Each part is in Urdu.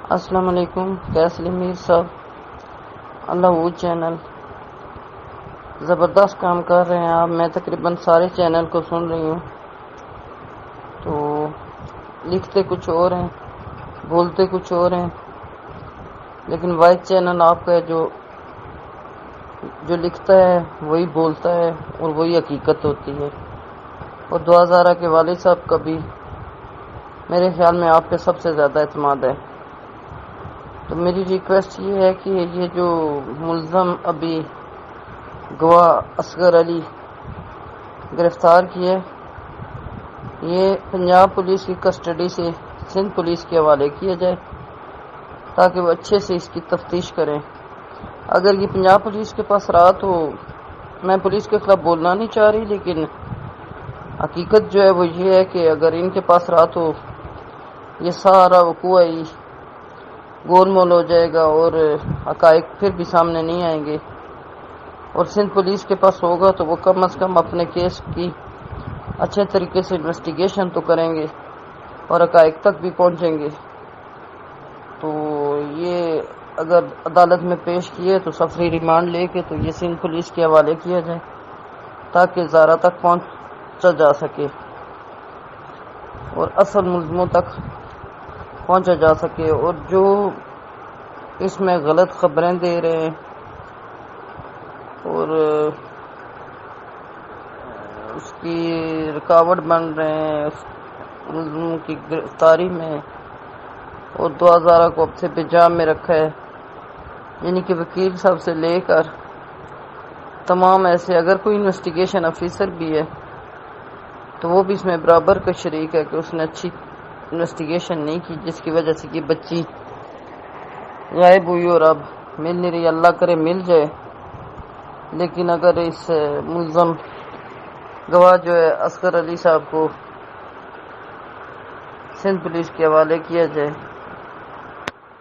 السلام علیکم. کیسے میر صاحب اللہ وہ چینل زبردست کام کر رہے ہیں آپ. میں تقریباً سارے چینل کو سن رہی ہوں. تو لکھتے کچھ اور ہیں، بولتے کچھ اور ہیں، لیکن وائس چینل آپ کا جو لکھتا ہے وہی بولتا ہے اور وہی حقیقت ہوتی ہے. اور دعا زارہ کے والد صاحب کا بھی میرے خیال میں آپ پہ سب سے زیادہ اعتماد ہے. تو میری ریکویسٹ یہ ہے کہ یہ جو ملزم ابھی گواہ اصغر علی گرفتار کیے، یہ پنجاب پولیس کی کسٹڈی سے سندھ پولیس کے حوالے کیا جائے تاکہ وہ اچھے سے اس کی تفتیش کریں. اگر یہ پنجاب پولیس کے پاس رہا تو میں پولیس کے خلاف بولنا نہیں چاہ رہی، لیکن حقیقت جو ہے وہ یہ ہے کہ اگر ان کے پاس رہا تو یہ سارا وقوع ہی گول مول ہو جائے گا اور حقائق پھر بھی سامنے نہیں آئیں گے. اور سندھ پولیس کے پاس ہوگا تو وہ کم از کم اپنے کیس کی اچھے طریقے سے انویسٹیگیشن تو کریں گے اور حقائق تک بھی پہنچیں گے. تو یہ اگر عدالت میں پیش کیے تو سفری ریمانڈ لے کے تو یہ سندھ پولیس کے حوالے کیا جائے تاکہ زارہ تک پہنچا جا سکے اور اصل ملزموں تک پہنچا جا سکے. اور جو اس میں غلط خبریں دے رہے ہیں اور اس کی رکاوٹ بن رہے ہیں اس ملزموں کی گرفتاری میں اور دعا زارہ کو اب سے بجام میں رکھا ہے، یعنی کہ وکیل صاحب سے لے کر تمام ایسے اگر کوئی انویسٹیگیشن افیسر بھی ہے تو وہ بھی اس میں برابر کا شریک ہے کہ اس نے اچھی انویسٹیگیشن نہیں کی، جس کی وجہ سے کہ بچی غائب ہوئی اور اب مل نہیں رہی. اللہ کرے مل جائے. لیکن اگر اس ملزم گواہ جو ہے اصغر علی صاحب کو سندھ پولیس کے حوالے کیا جائے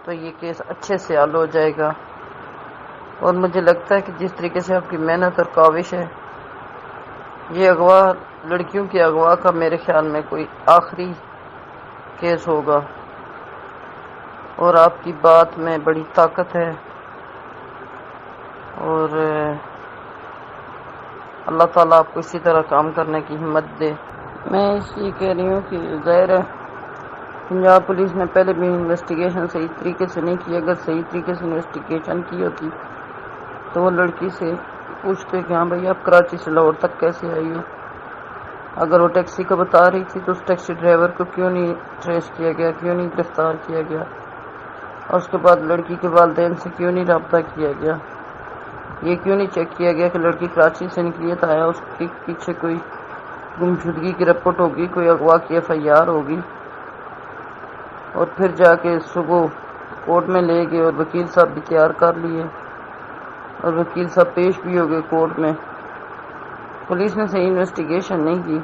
تو یہ کیس اچھے سے حل ہو جائے گا. اور مجھے لگتا ہے کہ جس طریقے سے آپ کی محنت اور کاوش ہے، یہ اغوا لڑکیوں کے اغوا کا میرے خیال میں کوئی آخری کیس ہوگا. اور آپ کی بات میں بڑی طاقت ہے اور اللہ تعالیٰ آپ کو اسی طرح کام کرنے کی ہمت دے. میں اس لیے کہہ رہی ہوں کہ ظاہر ہے پنجاب پولیس نے پہلے بھی انویسٹیگیشن صحیح طریقے سے نہیں کی. اگر صحیح طریقے سے انویسٹیگیشن کی ہوتی تو وہ لڑکی سے پوچھتے کہ ہاں بھائی آپ کراچی سے لاہور تک کیسے آئی ہو. اگر وہ ٹیکسی کا بتا رہی تھی تو اس ٹیکسی ڈرائیور کو کیوں نہیں ٹریس کیا گیا، کیوں نہیں گرفتار کیا گیا، اور اس کے بعد لڑکی کے والدین سے کیوں نہیں رابطہ کیا گیا، یہ کیوں نہیں چیک کیا گیا کہ لڑکی کراچی سے نکلی ہے تو آیا اس کے پیچھے کوئی گمشدگی کی رپورٹ ہوگی، کوئی اغوا کی FIR ہوگی. اور پھر جا کے صبح کورٹ میں لے گئے اور وکیل صاحب بھی تیار کر لیے اور وکیل صاحب پیش بھی ہو گئے کورٹ میں. پولیس نے صحیح انویسٹیگیشن نہیں کی،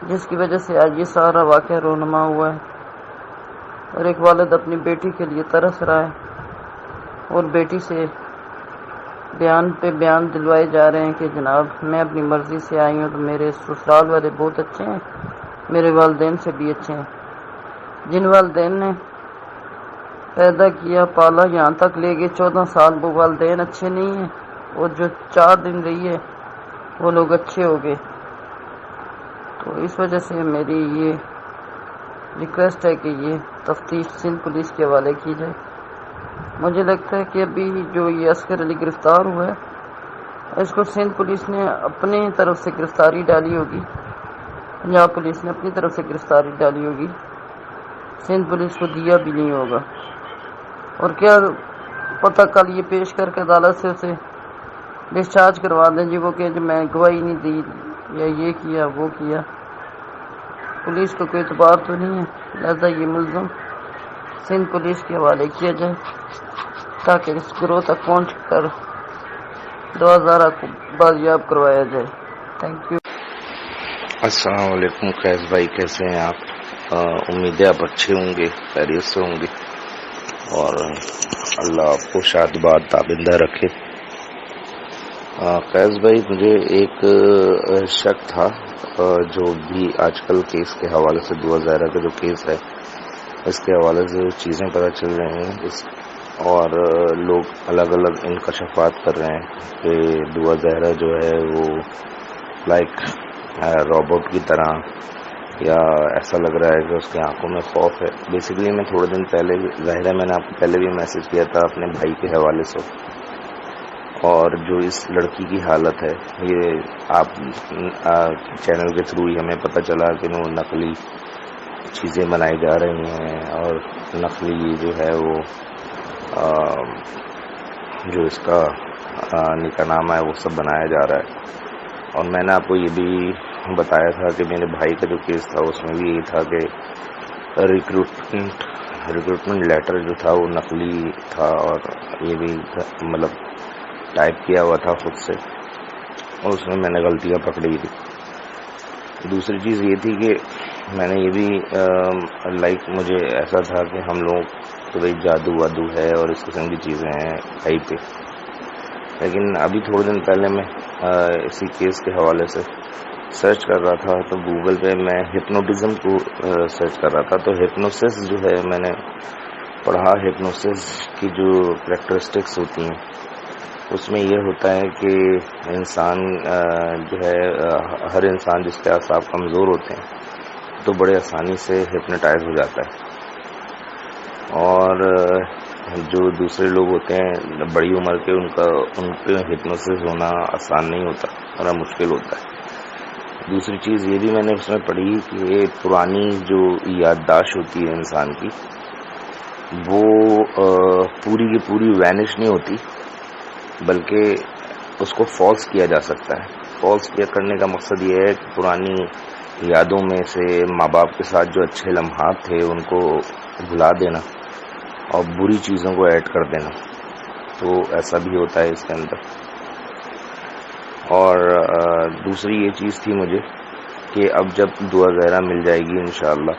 جس کی وجہ سے آج یہ سارا واقعہ رونما ہوا ہے. اور ایک والد اپنی بیٹی کے لیے ترس رہا ہے اور بیٹی سے بیان پہ بیان دلوائے جا رہے ہیں کہ جناب میں اپنی مرضی سے آئی ہوں تو میرے سسرال والے بہت اچھے ہیں، میرے والدین سے بھی اچھے ہیں. جن والدین نے پیدا کیا پالا یہاں تک لے گئے 14 سال، وہ والدین اچھے نہیں ہیں، اور جو 4 دن رہی ہے وہ لوگ اچھے ہو گئے. تو اس وجہ سے میری یہ ریکویسٹ ہے کہ یہ تفتیش سندھ پولیس کے حوالے کی جائے. مجھے لگتا ہے کہ ابھی جو یہ اصغر علی گرفتار ہوا ہے اس کو سندھ پولیس نے اپنی طرف سے گرفتاری ڈالی ہوگی، پنجاب پولیس نے اپنی طرف سے گرفتاری ڈالی ہوگی، سندھ پولیس کو دیا بھی نہیں ہوگا. اور کیا پتہ کل یہ پیش کر کے عدالت سے اسے ڈسچارج کروا دیں جی وہ کہ میں گواہی نہیں دی یا یہ کیا وہ کیا. پولیس کو کوئی اعتبار تو نہیں ہے، لہذا یہ ملزم سندھ پولیس کے حوالے کیا جائے تاکہ اس گروہ تک پہنچ کر دعا زارہ کو بازیاب کروایا جائے. Thank you. السلام علیکم قیس بھائی، کیسے ہیں آپ؟ امید ہے آپ اچھے ہوں گے، خیریت سے ہوں گے اور اللہ آپ کو شاد باد تابندہ رکھے. قیس بھائی، مجھے ایک شک تھا جو بھی آج کل کیس کے حوالے سے دعا زائرہ کا جو کیس ہے اس کے حوالے سے چیزیں پتہ چل رہی ہیں اور لوگ الگ الگ انکشافات کر رہے ہیں کہ دعا زہرا جو ہے وہ لائک روبوٹ کی طرح، یا ایسا لگ رہا ہے کہ اس کی آنکھوں میں خوف ہے. بیسیکلی میں تھوڑے دن پہلے، ظاہر ہے میں نے آپ کو پہلے بھی میسج کیا تھا اپنے بھائی کے حوالے سے، اور جو اس لڑکی کی حالت ہے یہ آپ چینل کے تھرو ہی ہمیں پتہ چلا کہ وہ نقلی چیزیں بنائی جا رہی ہیں، اور نقلی جو ہے وہ جو اس کا نکاح نامہ ہے وہ سب بنایا جا رہا ہے. اور میں نے آپ کو یہ بھی بتایا تھا کہ میرے بھائی کا جو کیس تھا اس میں بھی یہی تھا کہ ریکروٹمنٹ لیٹر جو تھا وہ نقلی تھا، اور یہ بھی مطلب ٹائپ کیا ہوا تھا خود سے، اور اس میں میں نے غلطیاں پکڑی تھی. دوسری چیز یہ تھی کہ میں نے یہ بھی لائک مجھے ایسا تھا کہ ہم لوگ تو بھائی جادو وادو ہے اور اس قسم کی چیزیں ہیں کہیں پہ، لیکن ابھی تھوڑے دن پہلے میں اسی کیس کے حوالے سے سرچ کر رہا تھا تو گوگل پہ میں ہپنوٹزم کو سرچ کر رہا تھا. تو ہپنوسس جو ہے میں نے پڑھا، ہپنوسس کی جو کریکٹرسٹکس ہوتی ہیں اس میں یہ ہوتا ہے کہ انسان جو ہے ہر انسان جس کے اعصاب کمزور ہوتے ہیں تو بڑے آسانی سے ہپنوٹائز ہو جاتا ہے، اور جو دوسرے لوگ ہوتے ہیں بڑی عمر کے ان پہ ہپنوسس ہونا آسان نہیں ہوتا، بڑا مشکل ہوتا ہے. دوسری چیز یہ بھی میں نے اس میں پڑھی کہ پرانی جو یادداشت ہوتی ہے انسان کی وہ پوری کی پوری وینش نہیں ہوتی، بلکہ اس کو فالس کیا جا سکتا ہے. فالس کیا کرنے کا مقصد یہ ہے کہ پرانی یادوں میں سے ماں باپ کے ساتھ جو اچھے لمحات تھے ان کو بھلا دینا اور بری چیزوں کو ایڈ کر دینا. تو ایسا بھی ہوتا ہے اس کے اندر. اور دوسری یہ چیز تھی مجھے کہ اب جب دعا زہرا مل جائے گی انشاءاللہ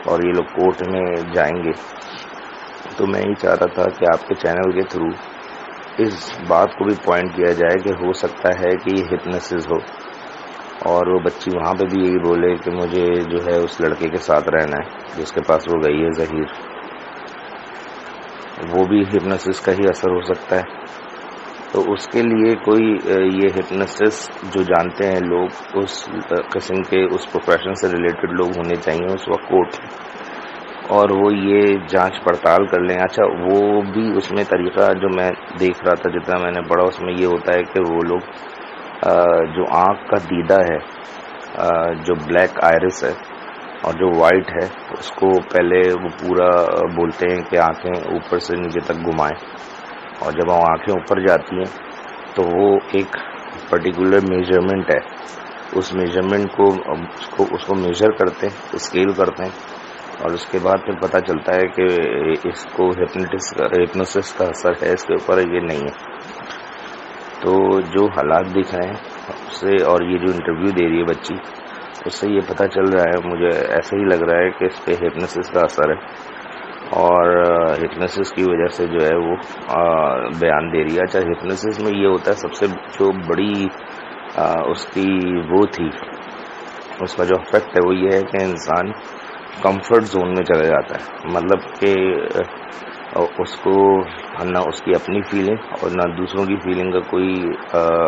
اور یہ لوگ کورٹ میں جائیں گے تو میں یہ چاہ رہا تھا کہ آپ کے چینل کے تھرو اس بات کو بھی پوائنٹ کیا جائے کہ ہو سکتا ہے کہ یہ ہپنوسس ہو، اور وہ بچی وہاں پہ بھی یہی بولے کہ مجھے جو ہے اس لڑکے کے ساتھ رہنا ہے جس کے پاس وہ گئی ہے ظہیر. وہ بھی ہپنوسس کا ہی اثر ہو سکتا ہے. تو اس کے لیے کوئی یہ ہپنوسس جو جانتے ہیں لوگ، اس قسم کے اس پروفیشن سے ریلیٹڈ لوگ ہونے چاہیے اس وقت کورٹ، اور وہ یہ جانچ پڑتال کر لیں. اچھا وہ بھی اس میں طریقہ جو میں دیکھ رہا تھا جتنا میں نے پڑھا اس میں یہ ہوتا ہے کہ وہ لوگ جو آنکھ کا دیدہ ہے، جو بلیک آئرس ہے اور جو وائٹ ہے، اس کو پہلے وہ پورا بولتے ہیں کہ آنکھیں اوپر سے نیچے تک گھمائیں، اور جب وہ آنکھیں اوپر جاتی ہیں تو وہ ایک پرٹیکولر میجرمنٹ ہے، اس میجرمنٹ کو اس کو میجر کرتے ہیں، اسکیل کرتے ہیں، اور اس کے بعد پھر پتہ چلتا ہے کہ اس کو ہپنوسس کا اثر ہے اس کے اوپر، یہ نہیں ہے. تو جو حالات دکھ رہے ہیں اس سے، اور یہ جو انٹرویو دے رہی ہے بچی، اس سے یہ پتہ چل رہا ہے، مجھے ایسا ہی لگ رہا ہے کہ اس پہ ہپنوسس کا اثر ہے، اور ہپنوسس کی وجہ سے جو ہے وہ بیان دے رہی ہے. اچھا ہپنوسس میں یہ ہوتا ہے سب سے جو بڑی اس کی وہ تھی، اس کا جو افیکٹ ہے وہ یہ ہے کہ انسان کمفرٹ زون میں چلا جاتا ہے. مطلب کہ اس کو نہ اس کی اپنی فیلنگ اور نہ دوسروں کی فیلنگ کا کوئی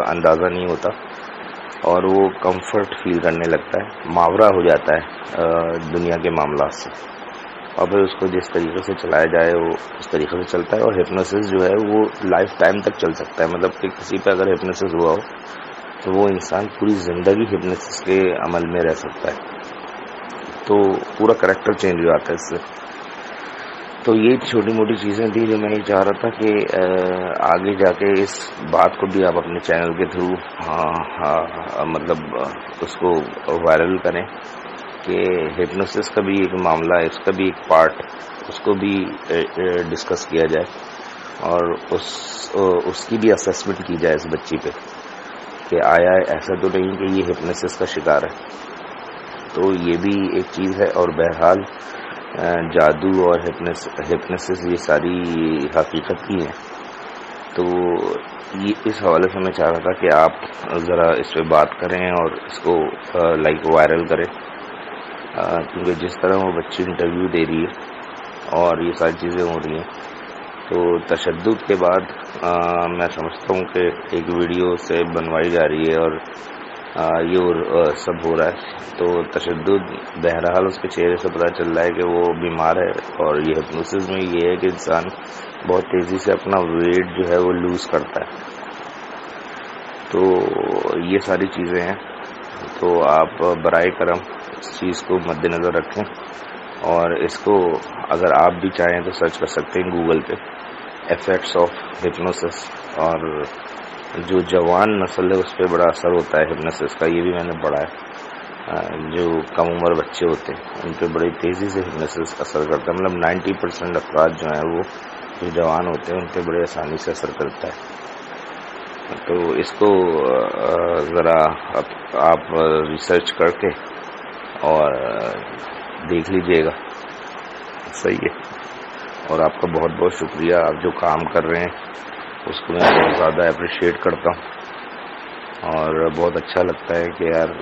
اندازہ نہیں ہوتا، اور وہ کمفرٹ فیل کرنے لگتا ہے، ماورا ہو جاتا ہے دنیا کے معاملات سے، اور پھر اس کو جس طریقے سے چلایا جائے وہ اس طریقے سے چلتا ہے. اور ہپنوسس جو ہے وہ لائف ٹائم تک چل سکتا ہے، مطلب کہ کسی پہ اگر ہپنوسس ہوا ہو تو وہ انسان پوری زندگی ہپنوسس کے عمل میں رہ سکتا ہے، تو پورا کریکٹر چینج ہو جاتا ہے اس سے. تو یہ چھوٹی موٹی چیزیں تھیں جو میں یہ چاہ رہا تھا کہ آگے جا کے اس بات کو بھی آپ اپنے چینل کے تھرو مطلب اس کو وائرل کریں کہ ہپنوسس کا بھی ایک معاملہ ہے، اس کا بھی ایک پارٹ، اس کو بھی ڈسکس کیا جائے، اور اس کی بھی اسسمنٹ کی جائے اس بچی پہ کہ آیا ایسا تو نہیں کہ یہ ہپنوسس کا شکار ہے. تو یہ بھی ایک چیز ہے. اور بہرحال جادو اور ہپنوسس یہ ساری حقیقت کی ہیں. تو یہ اس حوالے سے میں چاہ رہا تھا کہ آپ ذرا اس پہ بات کریں اور اس کو لائک وائرل کریں، کیونکہ جس طرح وہ بچی انٹرویو دے رہی ہے اور یہ ساری چیزیں ہو رہی ہیں. تو تشدد کے بعد میں سمجھتا ہوں کہ ایک ویڈیو سے بنوائی جا رہی ہے اور یہ سب ہو رہا ہے. تو تشدد بہرحال اس کے چہرے سے پتہ چل رہا ہے کہ وہ بیمار ہے. اور یہ ہپنوسس میں یہ ہے کہ انسان بہت تیزی سے اپنا ویٹ جو ہے وہ لوز کرتا ہے. تو یہ ساری چیزیں ہیں. تو آپ برائے کرم اس چیز کو مد نظر رکھیں اور اس کو اگر آپ بھی چاہیں تو سرچ کر سکتے ہیں گوگل پہ ایفیکٹس آف ہپنوسس. اور جو جوان نسل ہے اس پہ بڑا اثر ہوتا ہے ہپنوسس کا. یہ بھی میں نے پڑھا ہے. جو کم عمر بچے ہوتے ہیں ان پہ بڑی تیزی سے ہپنوسس اثر کرتا ہے. مطلب 90% افراد جو ہیں وہ جو جوان ہوتے ہیں ان پہ بڑے آسانی سے اثر کرتا ہے. تو اس کو ذرا آپ ریسرچ کر کے اور دیکھ لیجئے گا. صحیح ہے. اور آپ کا بہت بہت شکریہ. آپ جو کام کر رہے ہیں اس کو میں بہت زیادہ اپریشیٹ کرتا ہوں اور بہت اچھا لگتا ہے کہ یار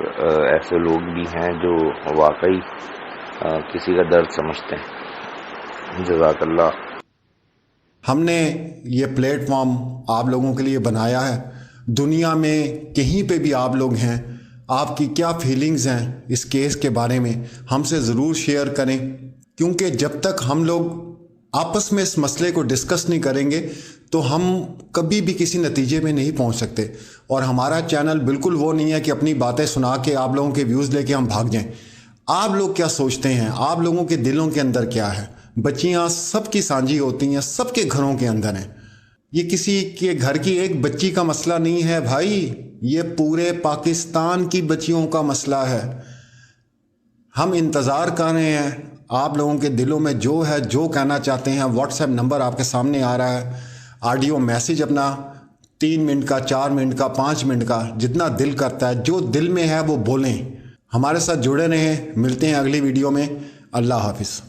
ایسے لوگ بھی ہیں جو واقعی کسی کا درد سمجھتے ہیں. جزاک اللہ. ہم نے یہ پلیٹ فارم آپ لوگوں کے لیے بنایا ہے. دنیا میں کہیں پہ بھی آپ لوگ ہیں، آپ کی کیا فیلنگز ہیں اس کیس کے بارے میں ہم سے ضرور شیئر کریں، کیونکہ جب تک ہم لوگ آپس میں اس مسئلے کو ڈسکس نہیں کریں گے تو ہم کبھی بھی کسی نتیجے میں نہیں پہنچ سکتے. اور ہمارا چینل بالکل وہ نہیں ہے کہ اپنی باتیں سنا کے آپ لوگوں کے ویوز لے کے ہم بھاگ جائیں. آپ لوگ کیا سوچتے ہیں، آپ لوگوں کے دلوں کے اندر کیا ہے. بچیاں سب کی سانجھی ہوتی ہیں، سب کے گھروں کے اندر ہیں. یہ کسی کے گھر کی ایک بچی کا مسئلہ نہیں ہے بھائی، یہ پورے پاکستان کی بچیوں کا مسئلہ ہے. ہم انتظار کر رہے ہیں آپ لوگوں کے دلوں میں جو ہے، جو کہنا چاہتے ہیں. واٹس ایپ نمبر آپ کے سامنے آ رہا ہے. آڈیو میسیج اپنا 3 منٹ کا، 4 منٹ کا، 5 منٹ کا، جتنا دل کرتا ہے، جو دل میں ہے وہ بولیں. ہمارے ساتھ جڑے رہیں. ملتے ہیں اگلی ویڈیو میں. اللہ حافظ.